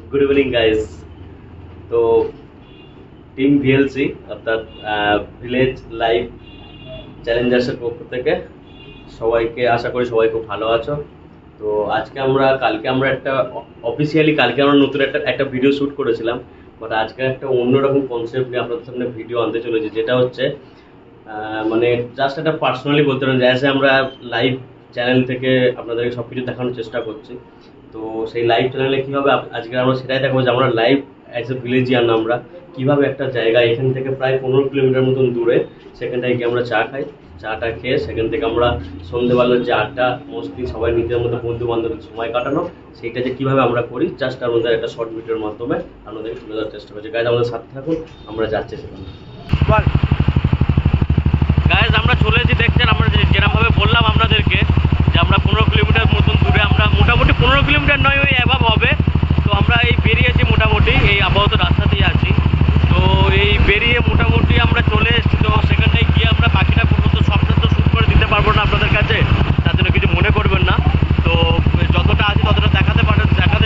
Good evening guys. তো team VLC অর্থাৎ village life চ্যালেঞ্জার্সের পক্ষ থেকে সবাইকে আশা করি সবাই খুব ভালো আছো। তো কালকে আমরা একটা অফিসিয়ালি কালকে আমরা নতুন একটা ভিডিও শ্যুট করেছিলাম, বাট আজকে একটা অন্যরকম কনসেপ্ট নিয়ে আপনাদের সামনে ভিডিও আনতে চলেছি, যেটা হচ্ছে মানে জাস্ট একটা পার্সোনালি বলতে পারেন, অ্যাজ আমরা লাইভ চ্যানেল থেকে আপনাদেরকে সব কিছু দেখানোর চেষ্টা করছি। তো সেই লাইভ চ্যানেলে কীভাবে আজকে আমরা সেটাই দেখাবো যে আমরা লাইভ অ্যাজ এ ভিলেজিয়ান আমরা কীভাবে একটা জায়গা এখান থেকে প্রায় 15 কিলোমিটার মতন দূরে সেখানটায় গিয়ে আমরা চা খাই। চাটা খেয়ে সেখান থেকে আমরা সন্ধ্যেবেলার যে আড্ডা মস্তি সবাই নিজের মধ্যে বন্ধু বান্ধবের সময় কাটানো, সেইটা যে কীভাবে আমরা করি জাস্ট আমাদের একটা শর্ট ভিডিওর মাধ্যমে আপনাদেরকে তুলে দেওয়ার চেষ্টা করছি। গাইজ আমাদের সাথে থাকুন, আমরা যাচ্ছি সেখানে। গাইজ আমরা চলে এসেছি, দেখছেন আমরা যেরকমভাবে বললাম আপনাদেরকে যে আমরা 15 কিলোমিটার মতন দূরে, আমরা মোটামুটি 15 কিলোমিটার নয়, ওই অ্যাভাব হবে। তো আমরা এই বেরিয়েছি, মোটামুটি এই আপাতত রাস্তাতেই আছি। তো এই বেরিয়ে মোটামুটি আমরা চলে এসেছি। তো সেখানটায় গিয়ে আমরা বাকিটা পর্যন্ত সবটা তো শ্যুট করে দিতে পারবো না আপনাদের কাছে, তার জন্য কিছু মনে করবেন না। তো যতটা আছে ততটা দেখাতে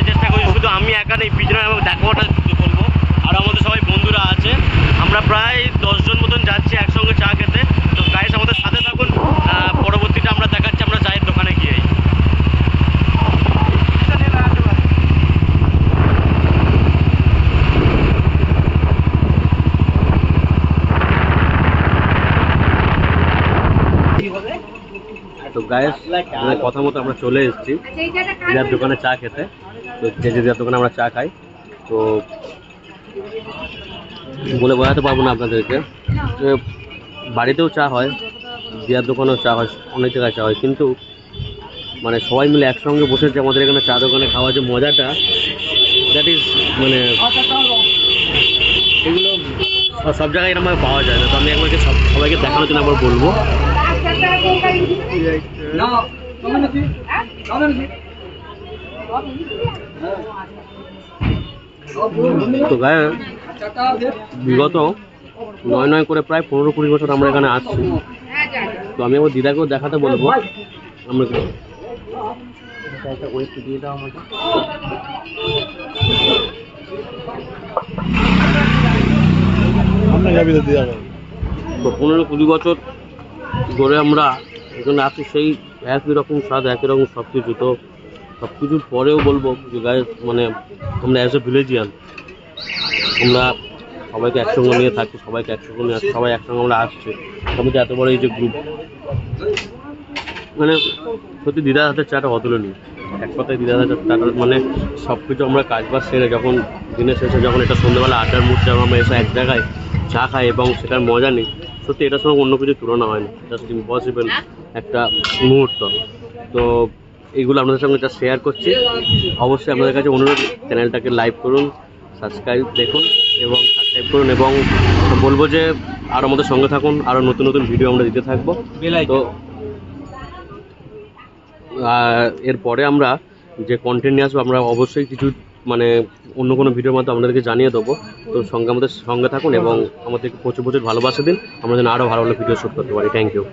চেষ্টা করি। শুধু আমি একা নেই, পিছনে দেখানোটা বলবো, আর আমাদের সবাই বন্ধুরা আছে। আমরা প্রায় 10 জন মতন যাচ্ছি একসঙ্গে চা খেতে। তো গাইস আমাদের সাথে থাকুন, পরবর্তীটা আমরা দেখাচ্ছি আমরা চায়ের দোকানে গিয়েই। তো গাইস কথা মতো আমরা চলে এসেছি দিদার দোকানে চা খেতে। তো যে দিদার দোকানে আমরা চা খাই, তো বলে বোঝাতে পারবো না আপনাদেরকে। বাড়িতেও চা হয়, দিদার দোকানেও চা হয়, অনেক জায়গায় চা হয়, কিন্তু মানে সবাই মিলে একসঙ্গে বসেছে আমাদের এখানে চা দোকানে খাওয়ার যে মজাটা, দ্যাট ইজ মানে এগুলো সব জায়গায় এরকমভাবে পাওয়া যায় না। তো আমি একবারকে সবাইকে দেখানোর জন্য আবার বলবো। তো গায়ে বিগত 9 করে প্রায় 15-20 বছর আমরা এখানে আসছি। তো আমি আমার দিদাকেও দেখাতে বলবো। আমরা তো 15-20 বছর ধরে আমরা এখানে আসি, সেই একই রকম স্বাদ, একই রকম সব কিছু। তো সব কিছুর পরেও বলবো যে গায়ে মানে আমরা অ্যাজ এ ভিলেজিয়ান আমরা সবাইকে একসঙ্গে নিয়ে থাকি, সবাইকে একসঙ্গে নিয়ে সবাই একসঙ্গে আমরা আসছি। আমাদের এত বড় এই যে গ্রুপ, মানে সত্যি দিদার হাতের চাটা অতুলনীয়। এক কথায় দিদার হাতের চাটা মানে সব কিছু আমরা কাজবাজ সেরে যখন দিনের শেষে যখন এটা সন্ধ্যেবেলা আড্ডার মুহূর্তে আমরা এসে এক জায়গায় চা খাই এবং সেটার মজা নিই, সত্যি এটার সঙ্গে অন্য কিছু তুলনা হয় না। জাস্ট ইম্পসিবল একটা মুহূর্ত। তো এইগুলো আপনাদের সঙ্গে যা শেয়ার করছি, অবশ্যই আপনাদের কাছে অনুরোধ চ্যানেলটাকে লাইক করুন, সাবস্ক্রাইব দেখুন এবং সাবস্ক্রাইব করুন, এবং বলবো যে আর আমাদের সঙ্গে থাকুন, আরও নতুন নতুন ভিডিও আমরা দিতে থাকবো। তো এরপরে আমরা যে কন্টেন্ট নিয়ে আসবো, আমরা অবশ্যই কিছু মানে অন্য কোনো ভিডিওর মাধ্যমে আপনাদেরকে জানিয়ে দেবো। তো আমাদের সঙ্গে থাকুন এবং আমাদেরকে প্রচুর প্রচুর ভালোবাসা দিন, আমরা যেন আরও ভালো ভালো ভিডিও শ্যুট করতে পারি। Thank you.